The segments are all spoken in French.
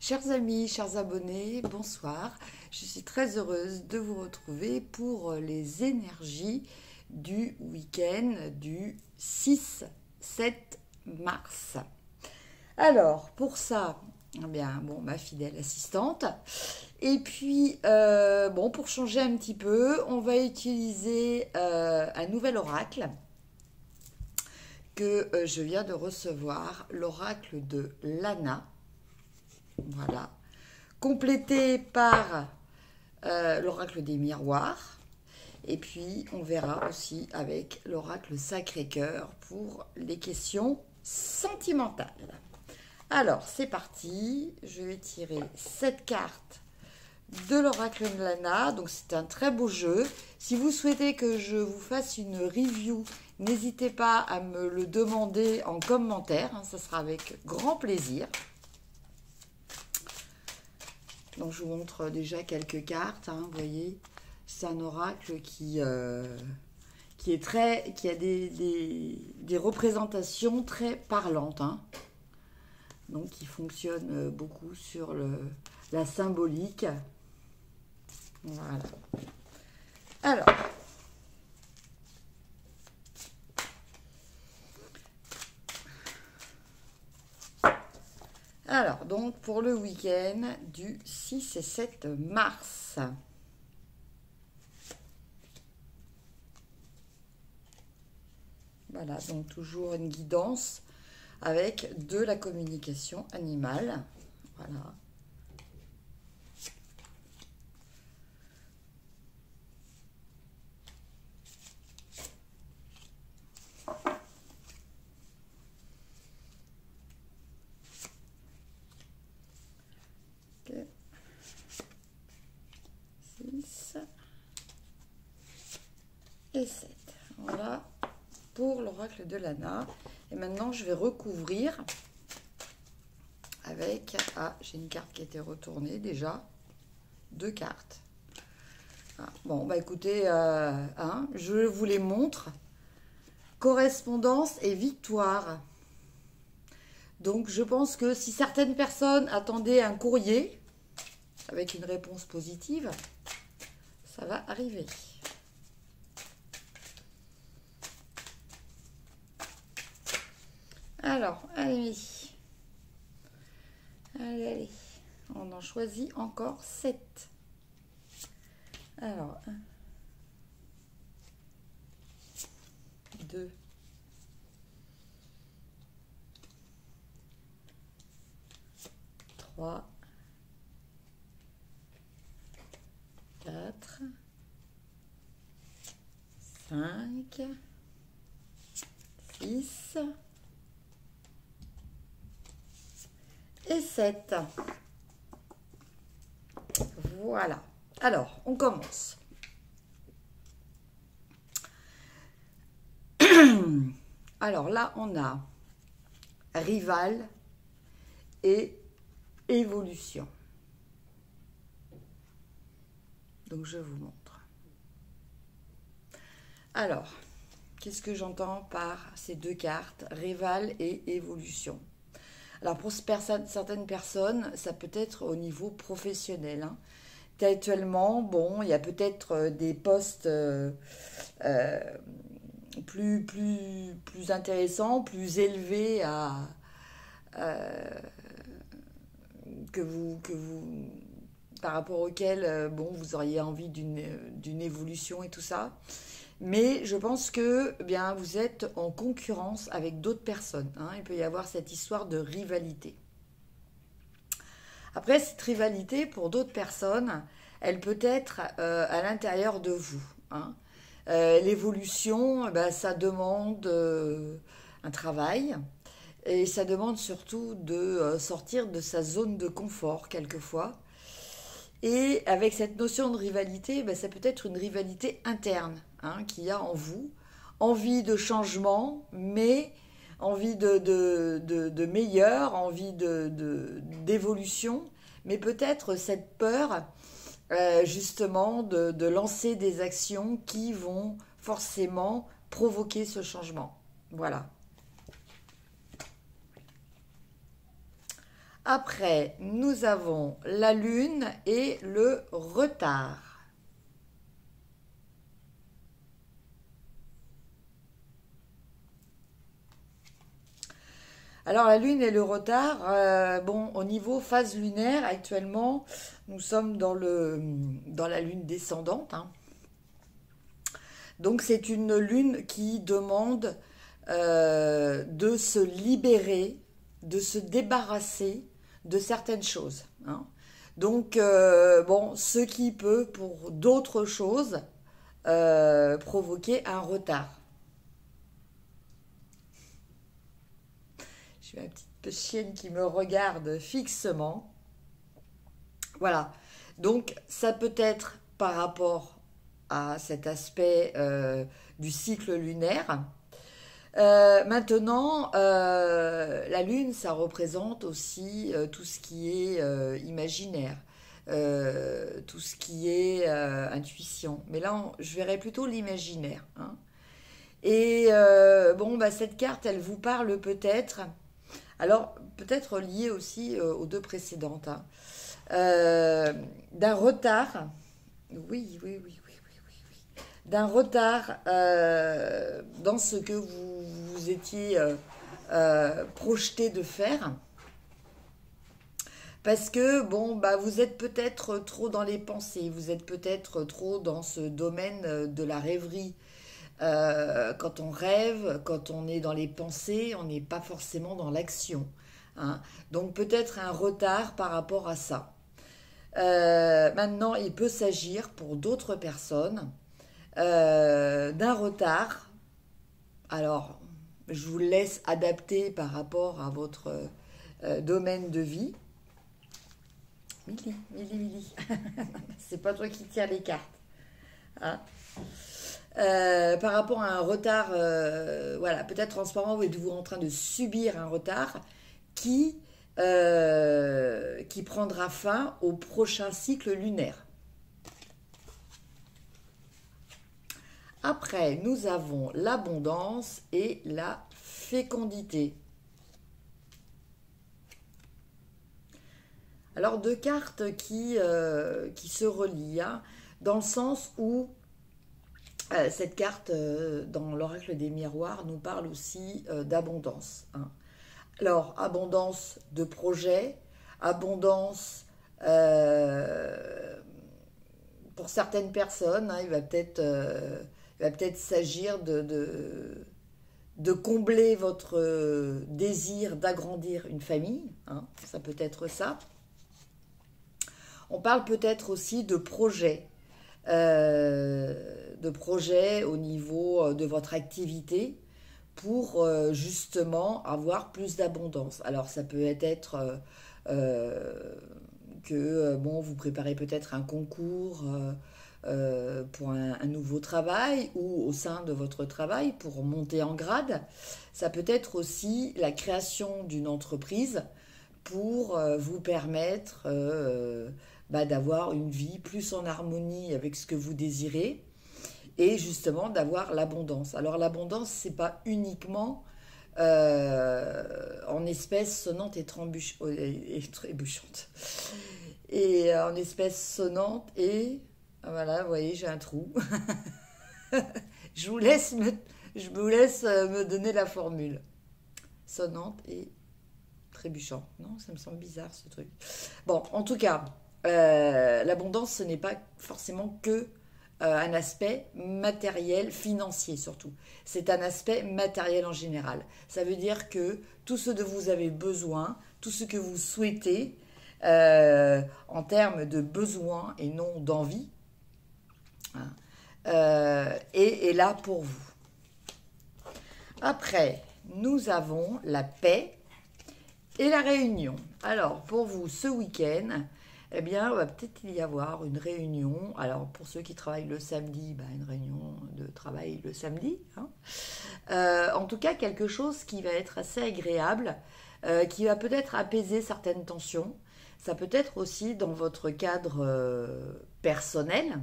Chers amis, chers abonnés, bonsoir. Je suis très heureuse de vous retrouver pour les énergies du week-end du 6-7 mars. Alors, pour ça, eh bien, bon, ma fidèle assistante. Et puis, pour changer un petit peu, on va utiliser un nouvel oracle que je viens de recevoir, l'oracle de Lana. Voilà. Complété par l'oracle des miroirs. Et puis, on verra aussi avec l'oracle Sacré-Cœur pour les questions sentimentales. Alors, c'est parti. Je vais tirer 7 cartes de l'oracle de Lana. Donc, c'est un très beau jeu. Si vous souhaitez que je vous fasse une review, n'hésitez pas à me le demander en commentaire. Ça sera avec grand plaisir. Donc, je vous montre déjà quelques cartes. Vous voyez, c'est un oracle qui a des représentations très parlantes. Donc, qui fonctionne beaucoup sur la symbolique. Voilà. Alors, donc, pour le week-end du 6 et 7 mars. Voilà, donc toujours une guidance avec de la communication animale. Voilà. Okay. 6 et 7. Voilà pour l'oracle de Lana. Et maintenant, je vais recouvrir avec... Ah, j'ai une carte qui a été retournée déjà. 2 cartes. Ah, bon, bah écoutez, je vous les montre. Correspondance et victoire. Donc, je pense que si certaines personnes attendaient un courrier avec une réponse positive, ça va arriver. Alors, allez. Allez. On en choisit encore 7. Alors, 1, 2, 3, 4, 5, 6 et 7. Voilà. Alors, on commence. Alors là, on a rival et évolution. Donc, je vous montre. Alors, qu'est-ce que j'entends par ces 2 cartes, rival et évolution? Alors, pour certaines personnes, ça peut être au niveau professionnel. Actuellement, bon, il y a peut-être des postes plus intéressants, plus élevés que vous, par rapport auxquels vous auriez envie d'une évolution et tout ça. Mais je pense que bien, vous êtes en concurrence avec d'autres personnes. Il peut y avoir cette histoire de rivalité. Après, cette rivalité, pour d'autres personnes, elle peut être à l'intérieur de vous. L'évolution, ça demande un travail et ça demande surtout de sortir de sa zone de confort quelquefois. Et avec cette notion de rivalité, ça peut être une rivalité interne qu'il y a en vous, envie de changement, mais envie de meilleur, envie d'évolution, mais peut-être cette peur justement de lancer des actions qui vont forcément provoquer ce changement. Voilà. Après, nous avons la lune et le retard. Alors la lune et le retard, bon, au niveau phase lunaire, actuellement, nous sommes dans la lune descendante, hein. Donc c'est une lune qui demande de se libérer, de se débarrasser de certaines choses, hein. Donc bon, ce qui peut pour d'autres choses provoquer un retard. J'ai ma petite chienne qui me regarde fixement. Voilà. Donc ça peut être par rapport à cet aspect du cycle lunaire. Maintenant, la Lune, ça représente aussi tout ce qui est imaginaire, tout ce qui est intuition. Mais là, je verrais plutôt l'imaginaire, hein. Et bon, bah, cette carte, elle vous parle peut-être, alors peut-être liée aussi aux deux précédentes, hein, d'un retard. Oui, oui, oui, oui, oui, oui, oui. D'un retard dans ce que vous étiez projeté de faire. Parce que, bon, bah, vous êtes peut-être trop dans les pensées, vous êtes peut-être trop dans ce domaine de la rêverie. Quand on rêve, quand on est dans les pensées, on n'est pas forcément dans l'action, hein. Donc peut-être un retard par rapport à ça. Maintenant, il peut s'agir pour d'autres personnes d'un retard. Alors, je vous laisse adapter par rapport à votre domaine de vie. Mili, Mili, Mili. C'est pas toi qui tiens les cartes, hein. Par rapport à un retard, voilà, peut-être transparent, vous êtes-vous en train de subir un retard qui prendra fin au prochain cycle lunaire. Après, nous avons l'abondance et la fécondité. Alors, deux cartes qui se relient, hein, dans le sens où cette carte, dans l'oracle des miroirs, nous parle aussi d'abondance, hein. Alors, abondance de projets, abondance pour certaines personnes, hein, il va peut-être s'agir de combler votre désir d'agrandir une famille, hein, ça peut être ça. On parle peut-être aussi de projets au niveau de votre activité pour justement avoir plus d'abondance. Alors ça peut être que bon, vous préparez peut-être un concours pour un nouveau travail ou au sein de votre travail pour monter en grade. Ça peut être aussi la création d'une entreprise pour vous permettre d'avoir une vie plus en harmonie avec ce que vous désirez et justement d'avoir l'abondance. Alors l'abondance, c'est pas uniquement en espèces sonnantes et trébuchantes. Et en espèces sonnantes et... Voilà, vous voyez, j'ai un trou. je vous laisse me donner la formule. Sonnante et trébuchante. Non, ça me semble bizarre ce truc. Bon, en tout cas, l'abondance, ce n'est pas forcément que un aspect matériel, financier surtout. C'est un aspect matériel en général. Ça veut dire que tout ce dont vous avez besoin, tout ce que vous souhaitez en termes de besoins et non d'envie, hein, est là pour vous. Après, nous avons la paix et la réunion. Alors, pour vous, ce week-end, eh bien, va peut-être y avoir une réunion. Alors, pour ceux qui travaillent le samedi, une réunion de travail le samedi, hein. En tout cas, quelque chose qui va être assez agréable, qui va peut-être apaiser certaines tensions. Ça peut être aussi dans votre cadre personnel,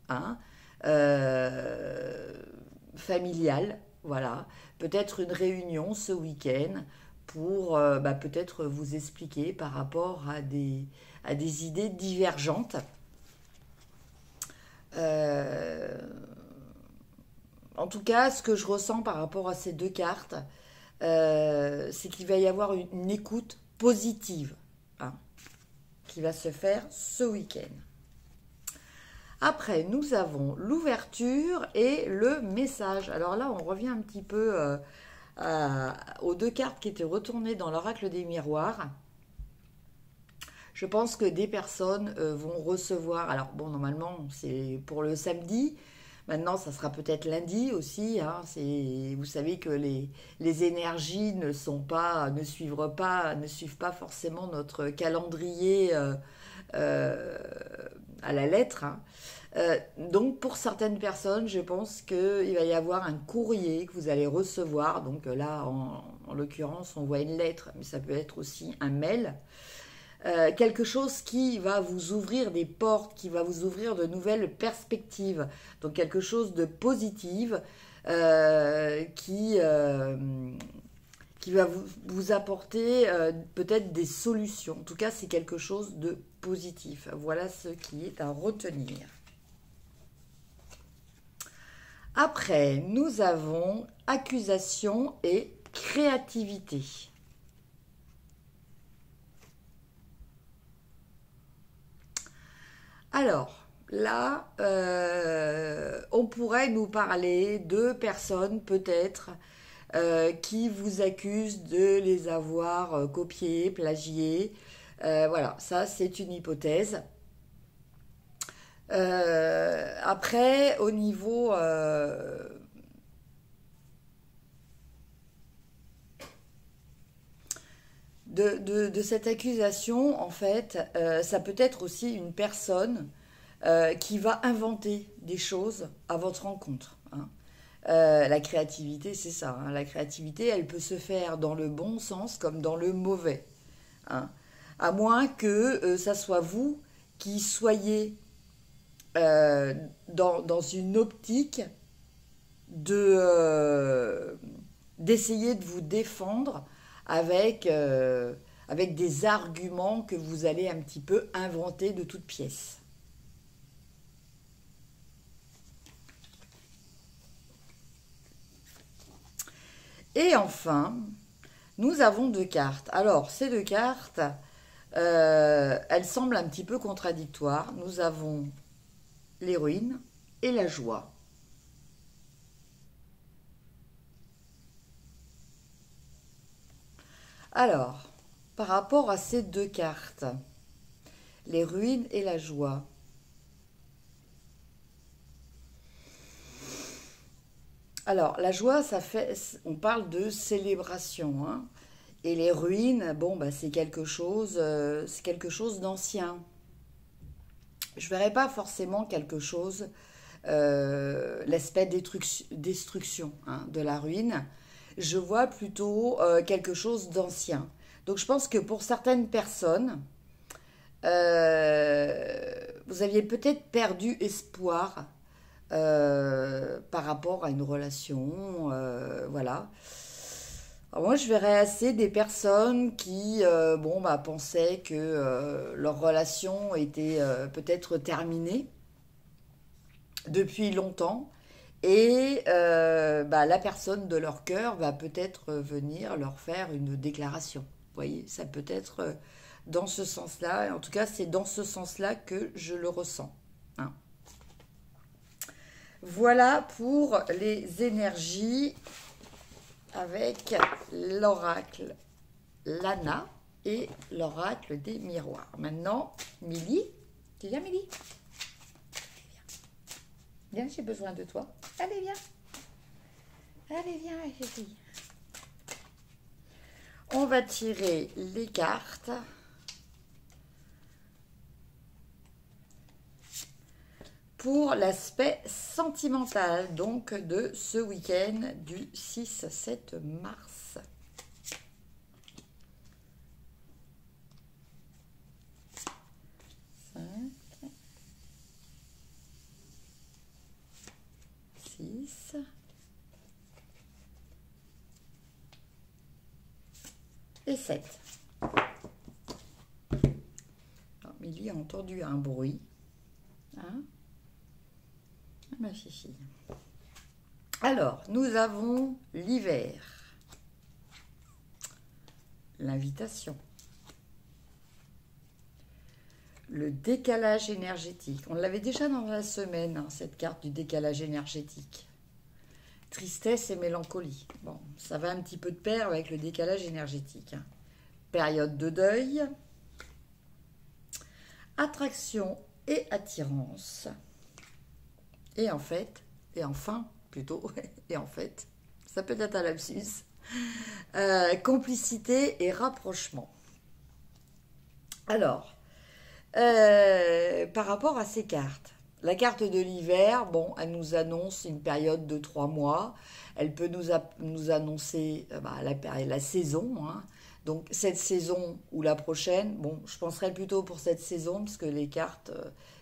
hein, familial, voilà. Peut-être une réunion ce week-end pour peut-être vous expliquer par rapport à des idées divergentes. En tout cas, ce que je ressens par rapport à ces deux cartes, c'est qu'il va y avoir une écoute positive, hein, qui va se faire ce week-end. Après, nous avons l'ouverture et le message. Alors là, on revient un petit peu aux deux cartes qui étaient retournées dans l'oracle des miroirs. Je pense que des personnes vont recevoir, alors bon, normalement, c'est pour le samedi. Maintenant, ça sera peut-être lundi aussi, hein. Vous savez que les énergies ne suivent pas forcément notre calendrier à la lettre, hein. Donc pour certaines personnes, je pense qu'il va y avoir un courrier que vous allez recevoir. Donc là, en l'occurrence, on voit une lettre, mais ça peut être aussi un mail. Quelque chose qui va vous ouvrir des portes, qui va vous ouvrir de nouvelles perspectives. Donc quelque chose de positif qui va vous apporter peut-être des solutions. En tout cas, c'est quelque chose de positif. Voilà ce qui est à retenir. Après, nous avons accusation et créativité. Alors, là, on pourrait nous parler de personnes peut-être qui vous accusent de les avoir copiés, plagiés. Voilà, ça c'est une hypothèse. Après, au niveau de cette accusation, en fait, ça peut être aussi une personne qui va inventer des choses à votre rencontre, hein. La créativité, c'est ça, hein. La créativité, elle peut se faire dans le bon sens comme dans le mauvais, hein. À moins que ça soit vous qui soyez dans une optique d'essayer de vous défendre avec des arguments que vous allez un petit peu inventer de toutes pièces. Et enfin, nous avons deux cartes. Alors, ces deux cartes, elles semblent un petit peu contradictoires. Nous avons l'héroïne et la joie. Alors, par rapport à ces deux cartes, les ruines et la joie, alors la joie, on parle de célébration, hein. Et les ruines, bon, bah, c'est quelque chose d'ancien. Je verrais pas forcément quelque chose, l'aspect destruction, hein, de la ruine. Je vois plutôt quelque chose d'ancien. Donc je pense que pour certaines personnes, vous aviez peut-être perdu espoir par rapport à une relation, voilà. Alors moi, je verrais assez des personnes qui, pensaient que leur relation était peut-être terminée depuis longtemps. Et la personne de leur cœur va peut-être venir leur faire une déclaration. Vous voyez, ça peut être dans ce sens-là. En tout cas, c'est dans ce sens-là que je le ressens, hein. Voilà pour les énergies avec l'oracle Lana et l'oracle des miroirs. Maintenant, Milly, tu viens, Milly? Viens, j'ai besoin de toi. Allez, viens. Allez, viens, chérie. On va tirer les cartes. Pour l'aspect sentimental, donc de ce week-end du 6-7 mars. et 7. Milly a entendu un bruit. Hein? Ma fille. Alors, nous avons l'hiver. L'invitation. Le décalage énergétique. On l'avait déjà dans la semaine, hein, cette carte du décalage énergétique. Tristesse et mélancolie. Bon, ça va un petit peu de pair avec le décalage énergétique. Hein. Période de deuil. Attraction et attirance. Et en fait, et enfin, plutôt, et en fait, ça peut être un lapsus. Complicité et rapprochement. Alors, par rapport à ces cartes, la carte de l'hiver, bon, elle nous annonce une période de 3 mois. Elle peut nous annoncer la saison. Hein. Donc, cette saison ou la prochaine, bon, je penserais plutôt pour cette saison, parce que les cartes,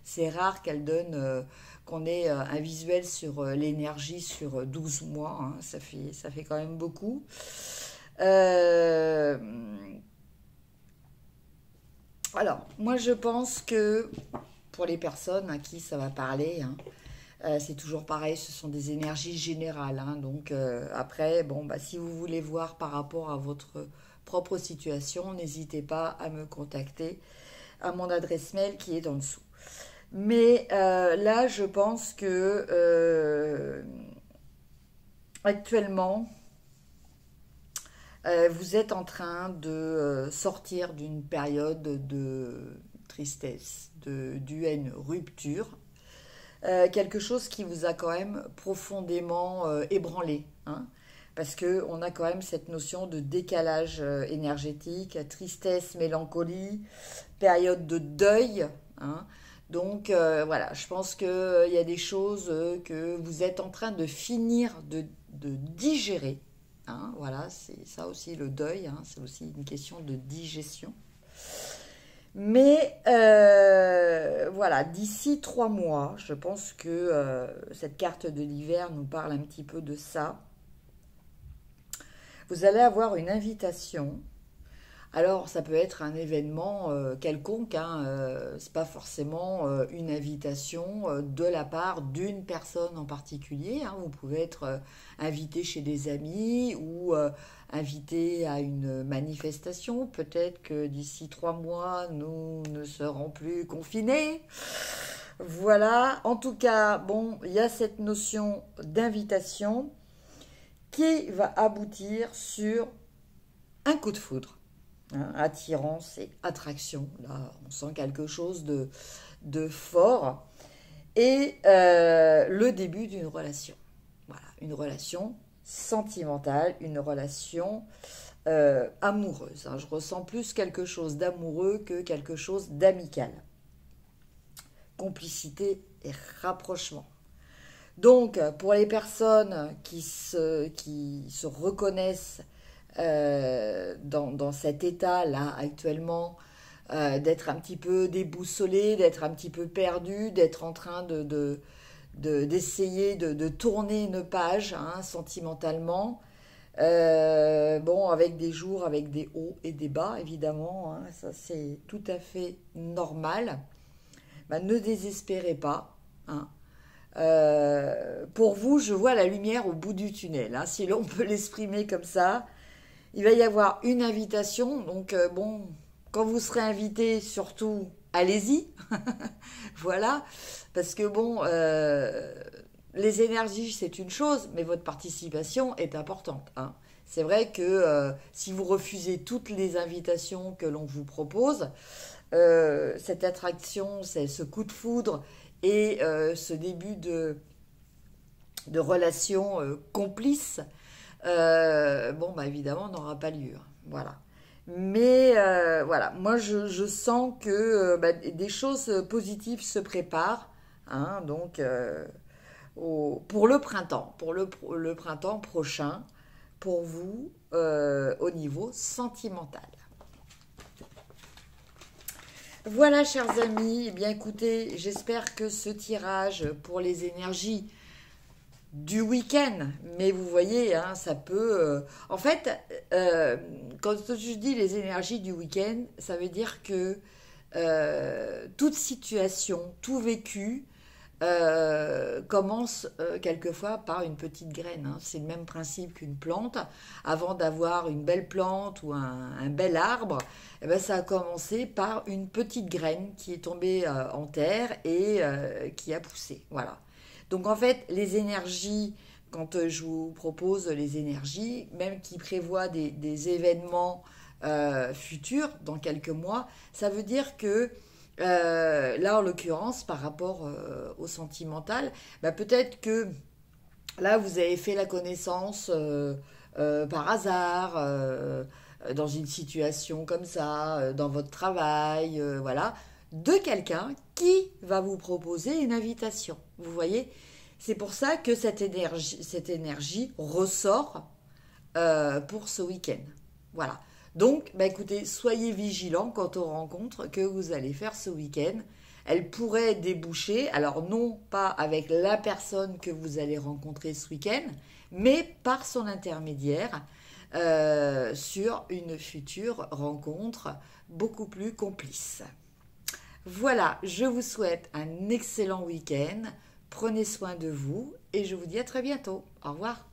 c'est rare qu'elles donnent, qu'on ait un visuel sur l'énergie sur 12 mois. Hein. Ça fait quand même beaucoup. Alors, moi, je pense que pour les personnes à qui ça va parler, hein, c'est toujours pareil, ce sont des énergies générales. Hein, donc, après, bon, si vous voulez voir par rapport à votre propre situation, n'hésitez pas à me contacter à mon adresse mail qui est en dessous. Mais là, je pense que actuellement, vous êtes en train de sortir d'une période de tristesse, d'une rupture, quelque chose qui vous a quand même profondément ébranlé, hein, parce qu'on a quand même cette notion de décalage énergétique, tristesse, mélancolie, période de deuil, hein. Donc voilà, je pense qu'il y a des choses que vous êtes en train de finir de digérer. Hein, voilà, c'est ça aussi le deuil, hein, c'est aussi une question de digestion. Mais voilà, d'ici 3 mois, je pense que cette carte de l'hiver nous parle un petit peu de ça. Vous allez avoir une invitation. Alors, ça peut être un événement quelconque, hein, c'est pas forcément une invitation de la part d'une personne en particulier. Hein, vous pouvez être invité chez des amis ou invité à une manifestation. Peut-être que d'ici 3 mois, nous ne serons plus confinés. Voilà, en tout cas, bon, il y a cette notion d'invitation qui va aboutir sur un coup de foudre. Hein, attirance et attraction, là on sent quelque chose de fort, et le début d'une relation, voilà, une relation sentimentale, une relation amoureuse, hein. Je ressens plus quelque chose d'amoureux que quelque chose d'amical, complicité et rapprochement. Donc pour les personnes qui se reconnaissent dans cet état-là actuellement, d'être un petit peu déboussolé, d'être un petit peu perdu, d'être en train d'essayer de tourner une page, hein, sentimentalement. Bon, avec des jours, avec des hauts et des bas, évidemment, hein, ça c'est tout à fait normal. Ne désespérez pas, hein. Pour vous, je vois la lumière au bout du tunnel, hein, si l'on peut l'exprimer comme ça. Il va y avoir une invitation, donc bon, quand vous serez invité, surtout, allez-y, voilà, parce que bon, les énergies, c'est une chose, mais votre participation est importante, hein. C'est vrai que si vous refusez toutes les invitations que l'on vous propose, cette attraction, ce coup de foudre et ce début de relation complice, bon, évidemment, n'aura pas lieu. Voilà. Mais voilà, moi, je sens que des choses positives se préparent. Hein, donc, pour le printemps, pour le printemps prochain, pour vous, au niveau sentimental. Voilà, chers amis. Eh bien, écoutez, j'espère que ce tirage pour les énergies du week-end. Mais vous voyez, hein, ça peut... En fait, quand je dis les énergies du week-end, ça veut dire que toute situation, tout vécu commence quelquefois par une petite graine, hein. C'est le même principe qu'une plante. Avant d'avoir une belle plante ou un bel arbre, eh ben, ça a commencé par une petite graine qui est tombée en terre et qui a poussé. Voilà. Donc en fait, les énergies, quand je vous propose les énergies, même qui prévoient des événements futurs dans quelques mois, ça veut dire que là, en l'occurrence, par rapport au sentimental, bah, peut-être que là, vous avez fait la connaissance par hasard, dans une situation comme ça, dans votre travail, voilà, de quelqu'un qui va vous proposer une invitation. Vous voyez? C'est pour ça que cette énergie ressort pour ce week-end. Voilà. Donc, bah écoutez, soyez vigilants quant aux rencontres que vous allez faire ce week-end. Elles pourraient déboucher, alors non pas avec la personne que vous allez rencontrer ce week-end, mais par son intermédiaire sur une future rencontre beaucoup plus complice. Voilà, je vous souhaite un excellent week-end. Prenez soin de vous et je vous dis à très bientôt. Au revoir.